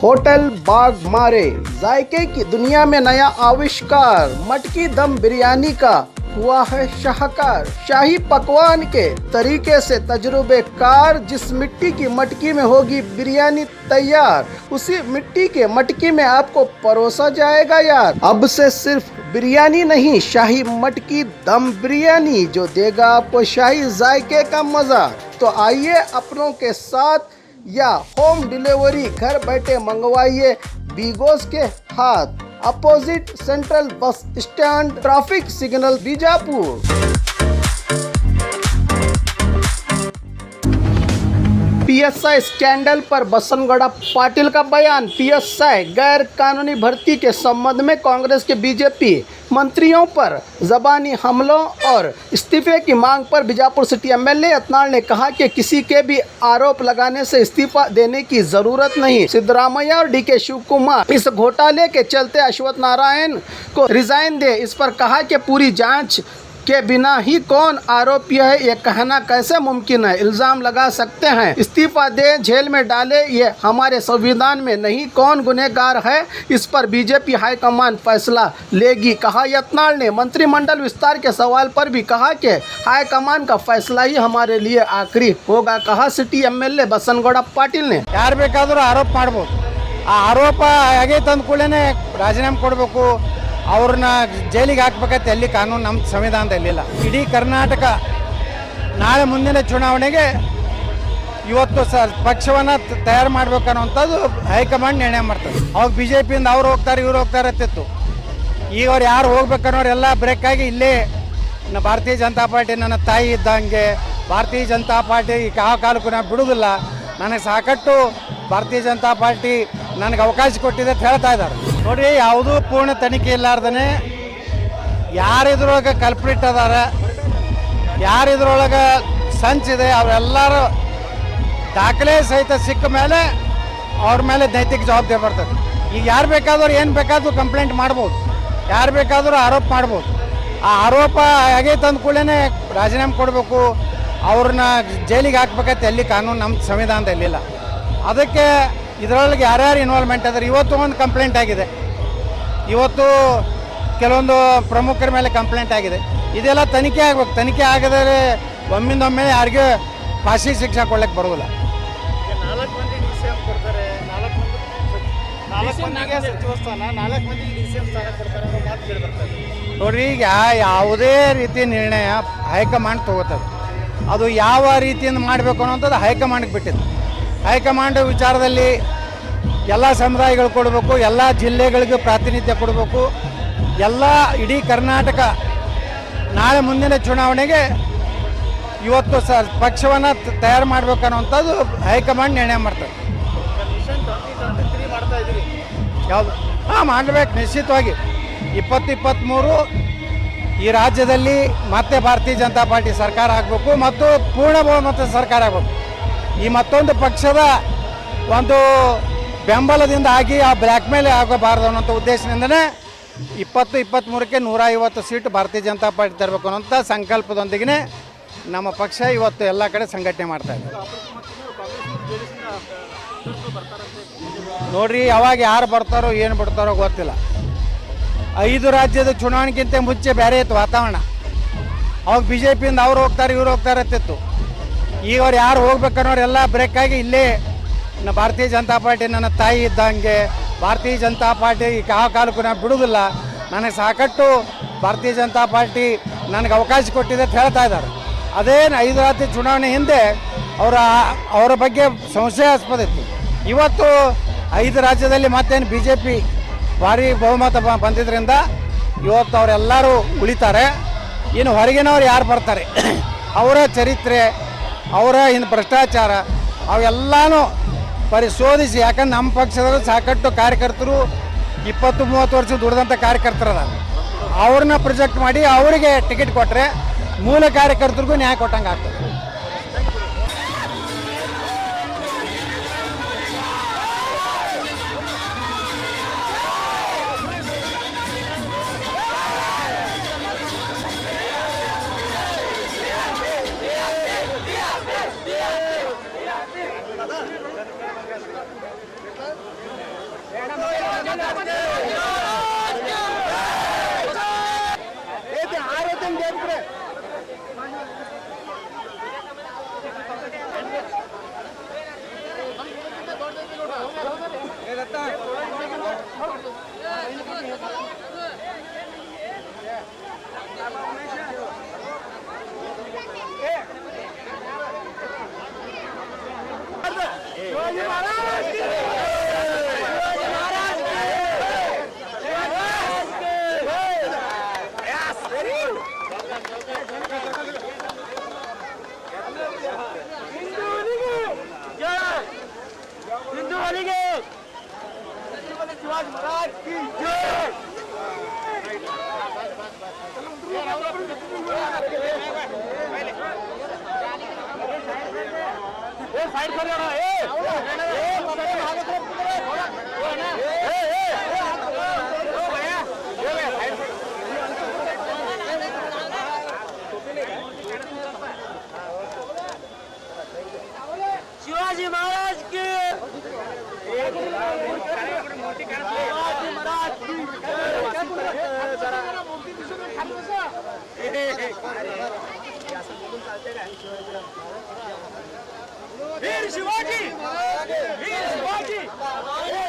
Hotel बाग मारे जायके की दुनिया में नया आविष्कार, मटकी दम बिरयानी का हुआ है शाहकार। शाही पकवान के तरीके से तजुर्बेकार, जिस मिट्टी की मटकी में होगी बिरयानी तैयार, उसी मिट्टी के मटकी में आपको परोसा जाएगा यार। अब से सिर्फ बिरयानी नहीं, शाही मटकी दम बिरयानी जो देगा आपको शाही जायके का मजा। तो आइए अपनों के साथ या होम डिलीवरी घर बैठे मंगवाइए बीगोस के हाथ, opposite central bus stand, traffic signal, Bijapur. PSI scandal पर बसनगौड़ा पाटिल का बयान। पीएसआई गैर कानूनी भर्ती के संबंध में कांग्रेस के बीजेपी मंत्रियों पर जबानी हमलों और इस्तीफे की मांग पर बीजापुर सिटी एमएलए यत्नाल ने कहा कि किसी के भी आरोप लगाने से इस्तीफा देने की जरूरत नहीं। सिद्धरामैया और डीके शिव कुमार इस घोटाले के चलते अश्वत्थ नारायण को रिजाइन दे। इस पर कहा कि पूरी जांच के बिना ही कौन आरोपी है ये कहना कैसे मुमकिन है। इल्जाम लगा सकते हैं, इस्तीफा दे, जेल में डाले, ये हमारे संविधान में नहीं। कौन गुनहगार है इस पर बीजेपी हाईकमान फैसला लेगी, कहा यत्नाल ने। मंत्रिमंडल विस्तार के सवाल पर भी कहा कि हाईकमान का फैसला ही हमारे लिए आखिरी होगा, कहा सिटी एमएलए बसनगौड़ा पाटिल ने। यार ಬೇಕಾದರೂ ಆರೋಪ ಮಾಡಬಹುದು, ಆ ಆರೋಪ ಆಗೈತೆ ಅಂದ ಕೂಡಲೇ ರಾಜೀನಾಮೆ ಕೊಡಬೇಕು, ಅವ್ರನ್ನ ಜೈಲಿಗೆ ಹಾಕ್ಬೇಕಂತ ಎಲ್ಲಿ ಕಾನೂನು ನಮ್ಮ ಸಂವಿಧಾನದಲ್ಲಿ ಇಲ್ಲ. ಇಡೀ ಕರ್ನಾಟಕ ನಾಳೆ ಮುಂದಿನ ಚುನಾವಣೆಗೆ ಇವತ್ತು ಪಕ್ಷವನ್ನು ತಯಾರು ಮಾಡ್ಬೇಕನ್ನುವಂಥದ್ದು ಹೈಕಮಾಂಡ್ ನಿರ್ಣಯ ಮಾಡ್ತಾರೆ. ಅವಾಗ ಬಿ ಜೆ ಪಿಯಿಂದ ಅವ್ರು ಹೋಗ್ತಾರೆ ಇವ್ರು ಹೋಗ್ತಾರೆ ಅಂತಿತ್ತು. ಈಗ ಅವ್ರು ಯಾರು ಹೋಗ್ಬೇಕನ್ನೋರೆಲ್ಲ ಬ್ರೇಕ್ ಆಗಿ ಇಲ್ಲೇ ಭಾರತೀಯ ಜನತಾ ಪಾರ್ಟಿ ನನ್ನ ತಾಯಿ ಇದ್ದಂಗೆ, ಭಾರತೀಯ ಜನತಾ ಪಾರ್ಟಿ ಯಾವ ಕಾಲಕ್ಕೂ ನಾನು ಬಿಡುವುದಿಲ್ಲ, ನನಗೆ ಸಾಕಷ್ಟು ಭಾರತೀಯ ಜನತಾ ಪಾರ್ಟಿ ನನಗೆ ಅವಕಾಶ ಕೊಟ್ಟಿದೆ ಅಂತ ಹೇಳ್ತಾ ಇದ್ದಾರೆ. ನೋಡಿ, ಯಾವುದೂ ಪೂರ್ಣ ತನಿಖೆ ಇಲ್ಲಾರ್ದೇ ಯಾರಿದ್ರೊಳಗೆ ಕಲ್ಪ್ರಿಟ್ ಅದಾರ, ಯಾರಿದ್ರೊಳಗೆ ಸಂಚಿದೆ, ಅವರೆಲ್ಲರೂ ದಾಖಲೆ ಸಹಿತ ಸಿಕ್ಕ ಮೇಲೆ ಅವ್ರ ಮೇಲೆ ನೈತಿಕ ಜವಾಬ್ದಾರಿ ಬರ್ತದೆ. ಈಗ ಯಾರು ಬೇಕಾದರೂ ಏನು ಬೇಕಾದರೂ ಕಂಪ್ಲೇಂಟ್ ಮಾಡ್ಬೋದು, ಯಾರು ಬೇಕಾದರೂ ಆರೋಪ ಮಾಡ್ಬೋದು. ಆ ಆರೋಪ ಆಗೈತೆ ಅಂದ ಕೂಡಲೇ ರಾಜೀನಾಮೆ ಕೊಡಬೇಕು, ಅವ್ರನ್ನ ಜೈಲಿಗೆ ಹಾಕ್ಬೇಕಂತ ಎಲ್ಲಿ ಕಾನೂನು ನಮ್ಮ ಸಂವಿಧಾನದಲ್ಲಿ ಇಲ್ಲ. ಅದಕ್ಕೆ ಇದರೊಳಗೆ ಯಾರ್ಯಾರು ಇನ್ವಾಲ್ವ್ಮೆಂಟ್ ಅದಾರೆ, ಇವತ್ತು ಒಂದು ಕಂಪ್ಲೇಂಟ್ ಆಗಿದೆ, ಇವತ್ತು ಕೆಲವೊಂದು ಪ್ರಮುಖರ ಮೇಲೆ ಕಂಪ್ಲೇಂಟ್ ಆಗಿದೆ. ಇದೆಲ್ಲ ತನಿಖೆ ಆಗ್ಬೇಕು. ತನಿಖೆ ಆಗದರೆ ಒಮ್ಮಿಂದೊಮ್ಮೆ ಯಾರಿಗೂ ಫಾಶಿ ಶಿಕ್ಷೆ ಕೊಡ್ಲಿಕ್ಕೆ ಬರೋದಿಲ್ಲ. ನೋಡ್ರಿ, ಈಗ ಯಾವುದೇ ರೀತಿ ನಿರ್ಣಯ ಹೈಕಮಾಂಡ್ ತಗೋತದೆ. ಅದು ಯಾವ ರೀತಿಯಿಂದ ಮಾಡಬೇಕು ಅನ್ನೋಂಥದ್ದು ಹೈಕಮಾಂಡ್ಗೆ ಬಿಟ್ಟಿದ್ದು. ಹೈಕಮಾಂಡ್ ವಿಚಾರದಲ್ಲಿ ಎಲ್ಲ ಸಮುದಾಯಗಳು ಕೊಡಬೇಕು, ಎಲ್ಲ ಜಿಲ್ಲೆಗಳಿಗೂ ಪ್ರಾತಿನಿಧ್ಯ ಕೊಡಬೇಕು. ಎಲ್ಲ ಇಡೀ ಕರ್ನಾಟಕ ನಾಳೆ ಮುಂದಿನ ಚುನಾವಣೆಗೆ ಇವತ್ತು ಪಕ್ಷವನ್ನು ತಯಾರು ಮಾಡ್ಬೇಕನ್ನುವಂಥದ್ದು ಹೈಕಮಾಂಡ್ ನಿರ್ಣಯ ಮಾಡ್ತಾರೆ. ಯಾವುದು? ಮಾಡಬೇಕು ನಿಶ್ಚಿತವಾಗಿ. 2023 ಈ ರಾಜ್ಯದಲ್ಲಿ ಮತ್ತೆ ಭಾರತೀಯ ಜನತಾ ಪಾರ್ಟಿ ಸರ್ಕಾರ ಆಗಬೇಕು ಮತ್ತು ಪೂರ್ಣ ಬಹುಮತ ಸರ್ಕಾರ ಆಗಬೇಕು. ಈ ಮತ್ತೊಂದು ಪಕ್ಷದ ಒಂದು ಬೆಂಬಲದಿಂದ ಆಗಿ ಆ ಬ್ಲ್ಯಾಕ್ ಮೇಲ್ ಆಗಬಾರ್ದು ಅನ್ನೋಂಥ ಉದ್ದೇಶದಿಂದನೇ 2023ಕ್ಕೆ 150 ಸೀಟು ಭಾರತೀಯ ಜನತಾ ಪಾರ್ಟಿ ತರಬೇಕು ಅನ್ನೋಂಥ ಸಂಕಲ್ಪದೊಂದಿಗೆ ನಮ್ಮ ಪಕ್ಷ ಇವತ್ತು ಎಲ್ಲ ಕಡೆ ಸಂಘಟನೆ ಮಾಡ್ತಾ ಇದೆ. ನೋಡ್ರಿ, ಯಾವಾಗ ಯಾರು ಬರ್ತಾರೋ ಏನು ಬಿಡ್ತಾರೋ ಗೊತ್ತಿಲ್ಲ. 5 ರಾಜ್ಯದ ಚುನಾವಣೆಗಿಂತ ಮುಂಚೆ ಬೇರೆ ಇತ್ತು ವಾತಾವರಣ. ಅವಾಗ ಬಿ ಜೆ ಪಿಯಿಂದ ಅವ್ರು ಹೋಗ್ತಾರೆ ಇವ್ರು ಹೋಗ್ತಾರೆ ಅಂತಿತ್ತು. ಈಗ ಅವ್ರು ಯಾರು ಹೋಗ್ಬೇಕನ್ನೋರೆಲ್ಲ ಬ್ರೇಕ್ ಆಗಿ ಇಲ್ಲೇ ಭಾರತೀಯ ಜನತಾ ಪಾರ್ಟಿ ನನ್ನ ತಾಯಿ ಇದ್ದಂಗೆ, ಭಾರತೀಯ ಜನತಾ ಪಾರ್ಟಿ ಯಾವ ಕಾಲಕ್ಕೂ ನಾನು ಬಿಡುವುದಿಲ್ಲ, ನನಗೆ ಸಾಕಷ್ಟು ಭಾರತೀಯ ಜನತಾ ಪಾರ್ಟಿ ನನಗೆ ಅವಕಾಶ ಕೊಟ್ಟಿದೆ ಅಂತ ಹೇಳ್ತಾ ಇದ್ದಾರೆ. ಅದೇನು 5 ರಾಜ್ಯ ಚುನಾವಣೆ ಹಿಂದೆ ಅವರ ಬಗ್ಗೆ ಸಂಶಯಾಸ್ಪದ ಇತ್ತು. ಇವತ್ತು 5 ರಾಜ್ಯದಲ್ಲಿ ಮತ್ತೇನು ಬಿ ಜೆ ಪಿ ಭಾರಿ ಬಹುಮತ ಬಂದಿದ್ದರಿಂದ ಇವತ್ತು ಅವರೆಲ್ಲರೂ ಉಳಿತಾರೆ. ಇನ್ನು ಹೊರಗಿನವ್ರು ಯಾರು ಬರ್ತಾರೆ, ಅವರ ಚರಿತ್ರೆ, ಅವರ ಇನ್ನು ಭ್ರಷ್ಟಾಚಾರ ಅವೆಲ್ಲನೂ ಪರಿಶೋಧಿಸಿ, ಯಾಕಂದ್ರೆ ನಮ್ಮ ಪಕ್ಷದ ಸಾಕಷ್ಟು ಕಾರ್ಯಕರ್ತರು 20-30 ವರ್ಷ ದುಡಿದಂಥ ಕಾರ್ಯಕರ್ತರದ ಅವ್ರನ್ನ ಪ್ರೊಜೆಕ್ಟ್ ಮಾಡಿ ಅವರಿಗೆ ಟಿಕೆಟ್ ಕೊಟ್ಟರೆ ಮೂಲ ಕಾರ್ಯಕರ್ತರಿಗೂ ನ್ಯಾಯ ಕೊಟ್ಟಂಗೆ ಆಗ್ತದೆ. हिंदू वालीगे शिवाजी महाराज की जय। साइड कर शिवाजी महाराज की शिवाजी महाराज की वीर शिवाजी वीर शिवाजी